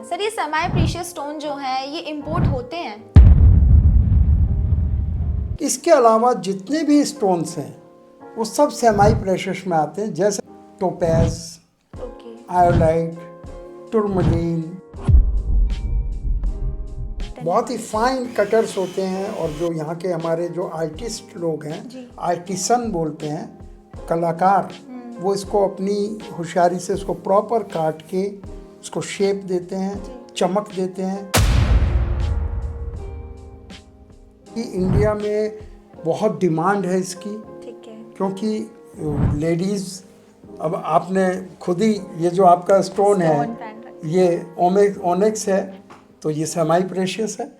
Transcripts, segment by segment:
Sir ये semi precious stone जो है ये इंपोर्ट होते हैं? इसके अलावा जितने भी स्टोन्स हैं वो सब सेमी प्रेशियस में आते हैं, जैसे टोपैज, ओके, आयोलाइट, टुरमलीन। बहुत ही फाइन कटर्स होते हैं और जो यहाँ के हमारे जो आर्टिस्ट लोग हैं, आर्टिसन बोलते हैं, कलाकार, वो इसको अपनी होशियारी से इसको प्रॉपर काट के इसको शेप देते हैं, चमक देते हैं। कि इंडिया में बहुत डिमांड है इसकी, ठीक है, क्योंकि लेडीज़, अब आपने खुद ही ये जो आपका स्टोन है ये ओनेक्स है, तो ये सेमी प्रेशियस है।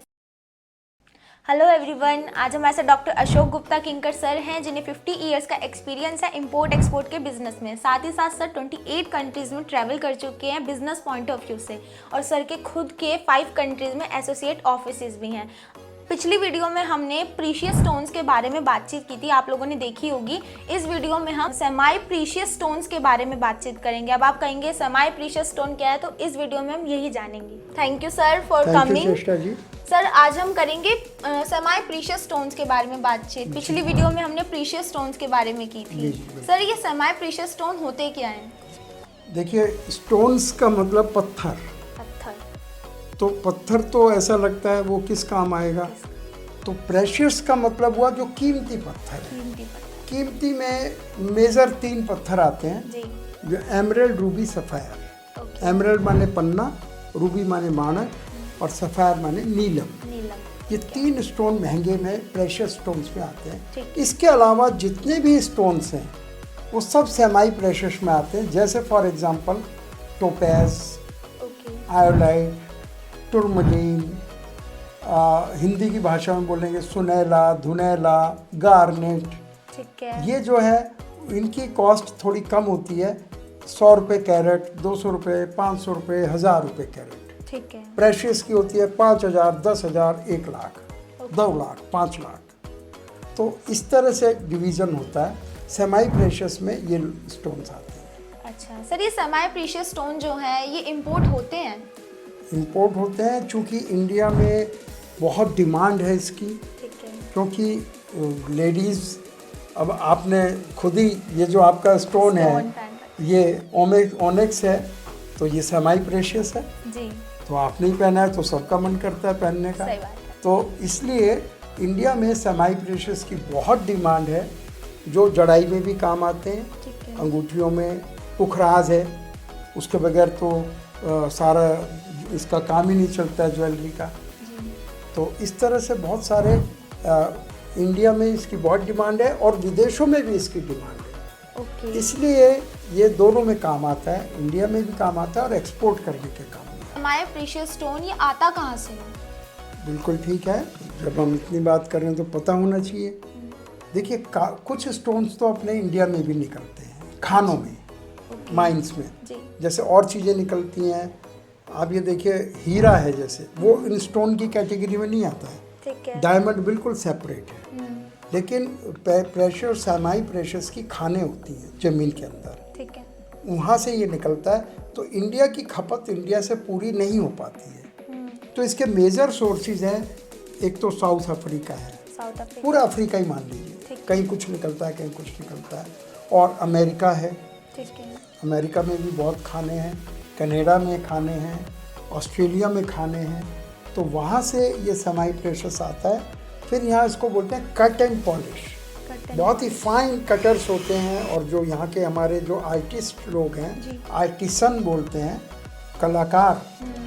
हेलो एवरीवन, आज हमारे साथ डॉक्टर अशोक गुप्ता किंकर सर हैं जिन्हें 50 इयर्स का एक्सपीरियंस है इंपोर्ट एक्सपोर्ट के बिजनेस में। साथ ही साथ सर 28 कंट्रीज़ में ट्रैवल कर चुके हैं बिजनेस पॉइंट ऑफ व्यू से, और सर के खुद के 5 कंट्रीज़ में एसोसिएट ऑफिसेज भी हैं। पिछली वीडियो में हमने प्रीशियस स्टोन्स के बारे में बातचीत की थी, आप लोगों ने देखी होगी। इस वीडियो में हम सेमी प्रीशियस स्टोन्स के बारे में बातचीत करेंगे। अब आप कहेंगे सेमी प्रीशियस स्टोन क्या है, तो इस वीडियो में हम यही जानेंगे। Thank you sir for coming. Sir आज हम करेंगे सेमी प्रीशियस स्टोन्स के बारे में बातचीत। पिछली वीडियो में हमने प्रीशियस स्टोन्स के बारे में की थी। सर ये सेमी प्रीशियस स्टोन होते क्या हैं? देखिए, स्टोन्स का मतलब पत्थर। तो पत्थर तो ऐसा लगता है वो किस काम आएगा, तो प्रेशियस का मतलब हुआ जो कीमती पत्थर है। कीमती में मेजर 3 पत्थर आते हैं जी। जो एमराल्ड, रूबी, सफ़ायर। एमराल्ड माने पन्ना, रूबी माने माणक और सफ़ायर माने नीलम। ये 3 स्टोन महंगे में प्रेशियस स्टोन्स में आते हैं। इसके अलावा जितने भी स्टोन्स हैं वो सब सेमी प्रेशियस में आते हैं, जैसे फॉर एग्जांपल टोपैज, आयोलाइट, टुरमलीन, हिंदी की भाषा में बोलेंगे सुनैला, धुनैला, गार्नेट। ठीक है। ये जो है इनकी कॉस्ट थोड़ी कम होती है, 100 रुपये कैरेट, 200 रुपये, 500 रुपये, 1000 रुपये कैरेट। ठीक है। प्रेशियस की होती है 5000, 10,000, 1 लाख, 2 लाख, 5 लाख। तो इस तरह से डिवीज़न होता है। सेमी प्रेशियस में ये स्टोन्स आते हैं। अच्छा सर, ये सेमी प्रीशियस स्टोन जो है ये इंपोर्ट होते हैं? इंपोर्ट होते हैं, चूँकि इंडिया में बहुत डिमांड है इसकी, क्योंकि लेडीज़, अब आपने खुद ही ये जो आपका स्टोन है ये ओनेक्स है, तो ये सेमी प्रेशियस है जी। तो आपने ही पहना है तो सबका मन करता है पहनने का। तो इसलिए इंडिया में सेमी प्रेशियस की बहुत डिमांड है, जो जड़ाई में भी काम आते हैं, अंगूठियों में, पुखराज है, उसके बगैर तो सारा इसका काम ही नहीं चलता है ज्वेलरी का। तो इस तरह से बहुत सारे इंडिया में इसकी बहुत डिमांड है और विदेशों में भी इसकी डिमांड है। इसलिए ये दोनों में काम आता है, इंडिया में भी काम आता है और एक्सपोर्ट करने के काम में। हमारे प्रीशियस स्टोन ये आता कहाँ से है? बिल्कुल ठीक है, जब हम इतनी बात कर रहे हैं तो पता होना चाहिए। देखिए, कुछ स्टोन्स तो अपने इंडिया में भी निकलते हैं, खानों में, माइंस में, जैसे और चीज़ें निकलती हैं। आप ये देखिए, हीरा है जैसे, वो इन स्टोन की कैटेगरी में नहीं आता है। डायमंड बिल्कुल सेपरेट है। लेकिन प्रेशियस, सेमी प्रेशियस की खानें होती हैं ज़मीन के अंदर, वहाँ से ये निकलता है। तो इंडिया की खपत इंडिया से पूरी नहीं हो पाती है। तो इसके मेजर सोर्सेज हैं, एक तो साउथ अफ्रीका है, पूरा अफ्रीका ही मान लीजिए, कहीं कुछ निकलता है, कहीं कुछ निकलता है, और अमेरिका है, अमेरिका में भी बहुत खाने हैं, कनाडा में खाने हैं, ऑस्ट्रेलिया में खाने हैं। तो वहाँ से ये सेमी प्रेशियस आता है। फिर यहाँ इसको बोलते हैं कट एंड पॉलिश। बहुत ही फाइन कटर्स होते हैं और जो यहाँ के हमारे जो आर्टिस्ट लोग हैं, आर्टिसन बोलते हैं, कलाकार,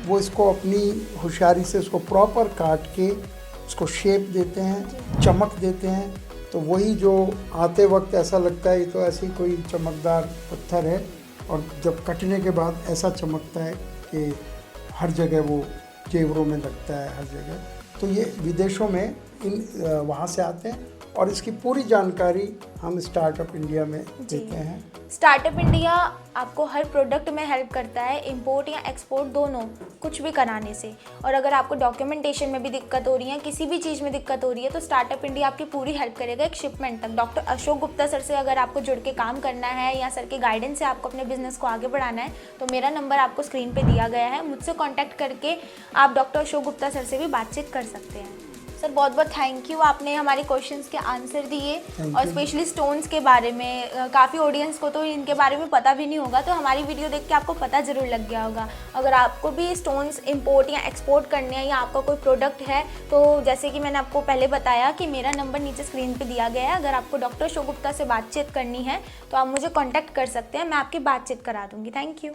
वो इसको अपनी होशियारी से इसको प्रॉपर काट के इसको शेप देते हैं, चमक देते हैं। तो वही जो आते वक्त ऐसा लगता है ये तो ऐसे ही कोई चमकदार पत्थर है, और जब कटने के बाद ऐसा चमकता है कि हर जगह वो जेवरों में लगता है, हर जगह। तो ये विदेशों में इन वहाँ से आते हैं और इसकी पूरी जानकारी हम स्टार्टअप इंडिया में देते हैं। स्टार्टअप इंडिया आपको हर प्रोडक्ट में हेल्प करता है, इंपोर्ट या एक्सपोर्ट दोनों, कुछ भी कराने से। और अगर आपको डॉक्यूमेंटेशन में भी दिक्कत हो रही है, किसी भी चीज़ में दिक्कत हो रही है, तो स्टार्टअप इंडिया आपकी पूरी हेल्प करेगा एक शिपमेंट तक। डॉक्टर अशोक गुप्ता सर से अगर आपको जुड़ के काम करना है या सर के गाइडेंस से आपको अपने बिजनेस को आगे बढ़ाना है, तो मेरा नंबर आपको स्क्रीन पर दिया गया है। मुझसे कॉन्टैक्ट करके आप डॉक्टर अशोक गुप्ता सर से भी बातचीत कर सकते हैं। सर बहुत बहुत थैंक यू, आपने हमारे क्वेश्चंस के आंसर दिए और स्पेशली स्टोन्स के बारे में। काफ़ी ऑडियंस को तो इनके बारे में पता भी नहीं होगा, तो हमारी वीडियो देख के आपको पता ज़रूर लग गया होगा। अगर आपको भी स्टोन्स इंपोर्ट या एक्सपोर्ट करने हैं या आपका कोई प्रोडक्ट है, तो जैसे कि मैंने आपको पहले बताया कि मेरा नंबर नीचे स्क्रीन पर दिया गया है। अगर आपको डॉक्टर अशोक गुप्ता से बातचीत करनी है तो आप मुझे कॉन्टैक्ट कर सकते हैं, मैं आपकी बातचीत करा दूँगी। Thank you.